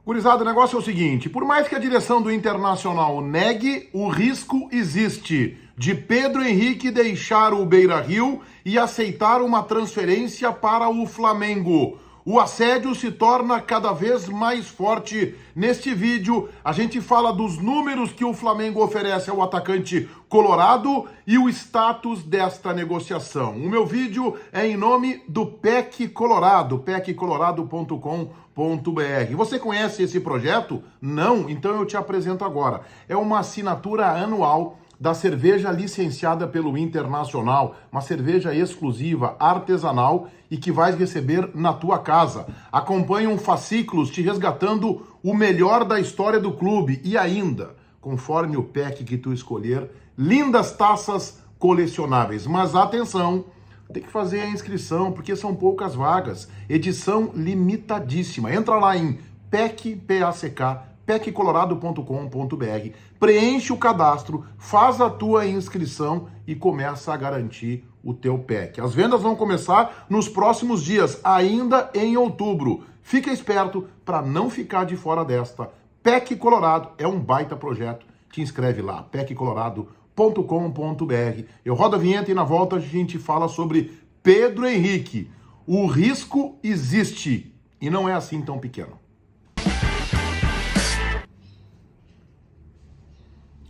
Gurizada, o negócio é o seguinte, por mais que a direção do Internacional negue, o risco existe de Pedro Henrique deixar o Beira-Rio e aceitar uma transferência para o Flamengo. O assédio se torna cada vez mais forte. Neste vídeo, a gente fala dos números que o Flamengo oferece ao atacante colorado e o status desta negociação. O meu vídeo é em nome do PEC Colorado, peccolorado.com.br. Você conhece esse projeto? Não? Então eu te apresento agora. É uma assinatura anual da cerveja licenciada pelo Internacional, uma cerveja exclusiva, artesanal e que vais receber na tua casa. Acompanham fascículos te resgatando o melhor da história do clube e ainda, conforme o pack que tu escolher, lindas taças colecionáveis. Mas atenção, tem que fazer a inscrição porque são poucas vagas. Edição limitadíssima. Entra lá em peccolorado.com.br, preenche o cadastro, faz a tua inscrição e começa a garantir o teu pack. As vendas vão começar nos próximos dias, ainda em outubro. Fica esperto para não ficar de fora desta. PEC Colorado é um baita projeto. Te inscreve lá, peccolorado.com.br. Eu rodo a vinheta e na volta a gente fala sobre Pedro Henrique. O risco existe e não é assim tão pequeno.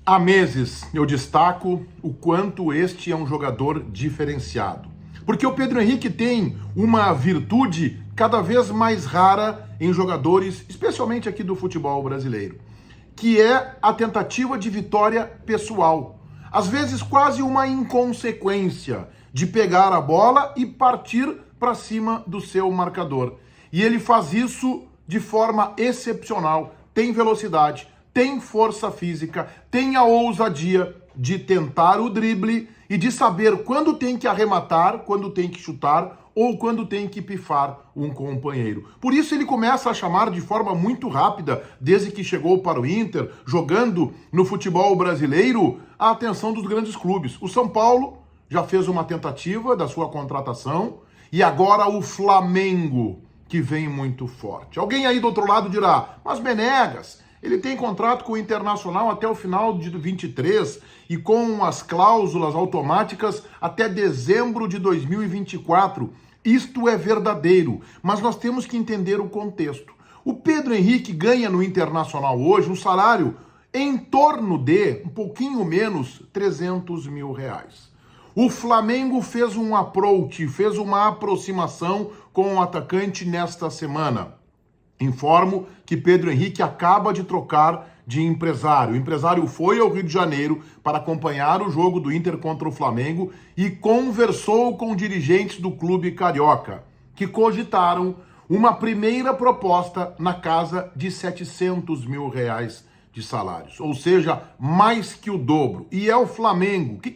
Há meses eu destaco o quanto este é um jogador diferenciado. Porque o Pedro Henrique tem uma virtude cada vez mais rara em jogadores, especialmente aqui do futebol brasileiro, que é a tentativa de vitória pessoal. Às vezes quase uma inconsequência de pegar a bola e partir para cima do seu marcador. E ele faz isso de forma excepcional, tem velocidade, tem força física, tem a ousadia de tentar o drible e de saber quando tem que arrematar, quando tem que chutar ou quando tem que pifar um companheiro. Por isso ele começa a chamar de forma muito rápida, desde que chegou para o Inter, jogando no futebol brasileiro, a atenção dos grandes clubes. O São Paulo já fez uma tentativa da sua contratação e agora o Flamengo, que vem muito forte. Alguém aí do outro lado dirá, mas Menegas, ele tem contrato com o Internacional até o final de 23 e com as cláusulas automáticas até dezembro de 2024. Isto é verdadeiro, mas nós temos que entender o contexto. O Pedro Henrique ganha no Internacional hoje um salário em torno de, um pouquinho menos, 300 mil reais. O Flamengo fez um approach, fez uma aproximação com o atacante nesta semana. Informo que Pedro Henrique acaba de trocar de empresário. O empresário foi ao Rio de Janeiro para acompanhar o jogo do Inter contra o Flamengo e conversou com dirigentes do clube carioca, que cogitaram uma primeira proposta na casa de 700 mil reais de salários, ou seja, mais que o dobro. E é o Flamengo. O que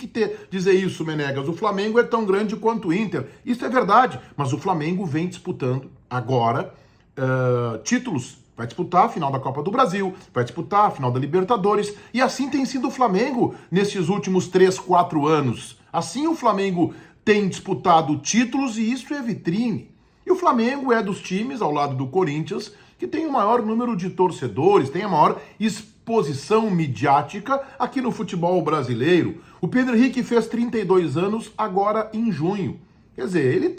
dizer isso, Menegas? O Flamengo é tão grande quanto o Inter. Isso é verdade, mas o Flamengo vem disputando agora títulos, vai disputar a final da Copa do Brasil, vai disputar a final da Libertadores, e assim tem sido o Flamengo nesses últimos 3, 4 anos. Assim o Flamengo tem disputado títulos e isso é vitrine. E o Flamengo é dos times, ao lado do Corinthians, que tem o maior número de torcedores, tem a maior exposição midiática aqui no futebol brasileiro. O Pedro Henrique fez 32 anos agora em junho. Quer dizer, ele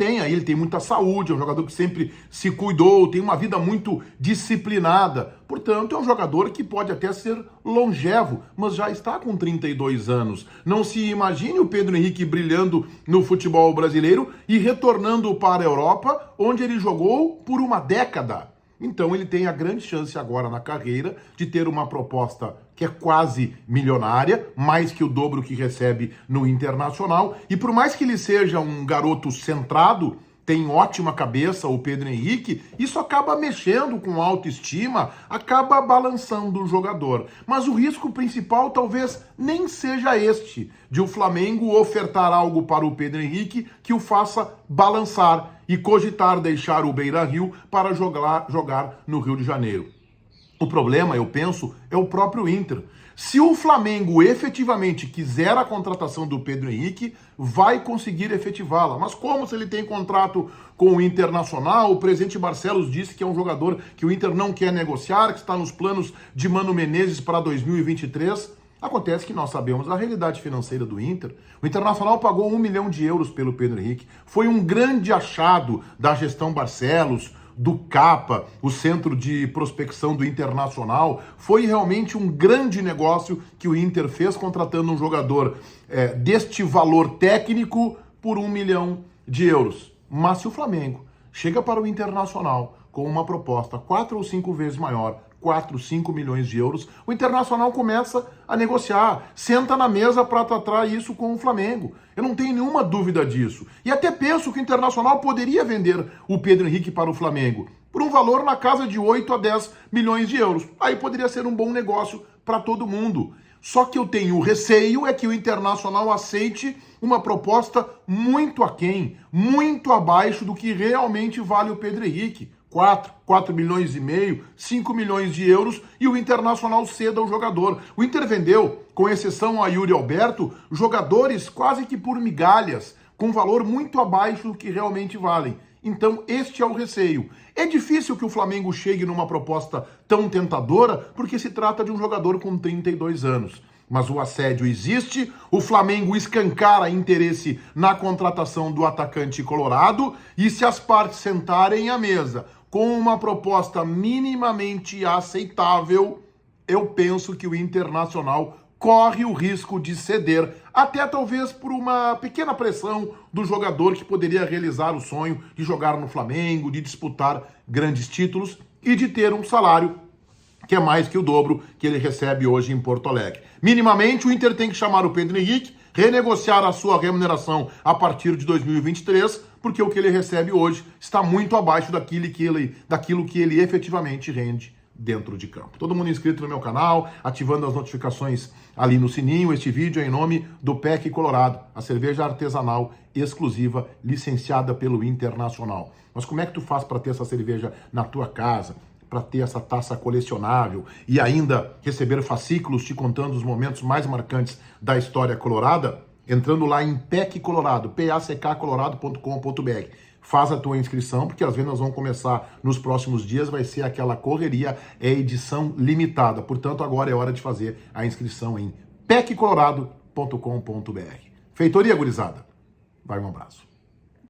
tem muita saúde, é um jogador que sempre se cuidou, tem uma vida muito disciplinada. Portanto, é um jogador que pode até ser longevo, mas já está com 32 anos. Não se imagine o Pedro Henrique brilhando no futebol brasileiro e retornando para a Europa, onde ele jogou por uma década. Então ele tem a grande chance agora na carreira de ter uma proposta que é quase milionária, mais que o dobro que recebe no Internacional. E por mais que ele seja um garoto centrado, tem ótima cabeça o Pedro Henrique, isso acaba mexendo com a autoestima, acaba balançando o jogador. Mas o risco principal talvez nem seja este, de o Flamengo ofertar algo para o Pedro Henrique que o faça balançar e cogitar deixar o Beira-Rio para jogar no Rio de Janeiro. O problema, eu penso, é o próprio Inter. Se o Flamengo efetivamente quiser a contratação do Pedro Henrique, vai conseguir efetivá-la. Mas como se ele tem contrato com o Internacional, o presidente Barcelos disse que é um jogador que o Inter não quer negociar, que está nos planos de Mano Menezes para 2023. Acontece que nós sabemos a realidade financeira do Inter. O Internacional pagou 1 milhão de euros pelo Pedro Henrique. Foi um grande achado da gestão Barcelos, do CAPA, o centro de prospecção do Internacional. Foi realmente um grande negócio que o Inter fez contratando um jogador deste valor técnico por 1 milhão de euros. Mas se o Flamengo chega para o Internacional com uma proposta 4 ou 5 vezes maior, 4, 5 milhões de euros, o Internacional começa a negociar, senta na mesa para tratar isso com o Flamengo. Eu não tenho nenhuma dúvida disso. E até penso que o Internacional poderia vender o Pedro Henrique para o Flamengo por um valor na casa de 8 a 10 milhões de euros. Aí poderia ser um bom negócio para todo mundo. Só que eu tenho receio é que o Internacional aceite uma proposta muito aquém, muito abaixo do que realmente vale o Pedro Henrique. 4 milhões e meio, 5 milhões de euros e o Internacional ceda ao jogador. O Inter vendeu, com exceção a Yuri Alberto, jogadores quase que por migalhas, com valor muito abaixo do que realmente valem. Então, este é o receio. É difícil que o Flamengo chegue numa proposta tão tentadora, porque se trata de um jogador com 32 anos. Mas o assédio existe, o Flamengo escancara interesse na contratação do atacante colorado, e se as partes sentarem à mesa com uma proposta minimamente aceitável, eu penso que o Internacional corre o risco de ceder, até talvez por uma pequena pressão do jogador que poderia realizar o sonho de jogar no Flamengo, de disputar grandes títulos e de ter um salário que é mais que o dobro que ele recebe hoje em Porto Alegre. Minimamente, o Inter tem que chamar o Pedro Henrique, renegociar a sua remuneração a partir de 2023, porque o que ele recebe hoje está muito abaixo daquilo que ele efetivamente rende dentro de campo. Todo mundo inscrito no meu canal, ativando as notificações ali no sininho. Este vídeo é em nome do PEC Colorado, a cerveja artesanal exclusiva licenciada pelo Internacional. Mas como é que tu faz para ter essa cerveja na tua casa, para ter essa taça colecionável e ainda receber fascículos te contando os momentos mais marcantes da história colorada? Entrando lá em PEC Colorado, packcolorado.com.br. Faz a tua inscrição, porque as vendas vão começar nos próximos dias, vai ser aquela correria, é edição limitada. Portanto, agora é hora de fazer a inscrição em packcolorado.com.br. Feitoria, gurizada. Vai, um abraço.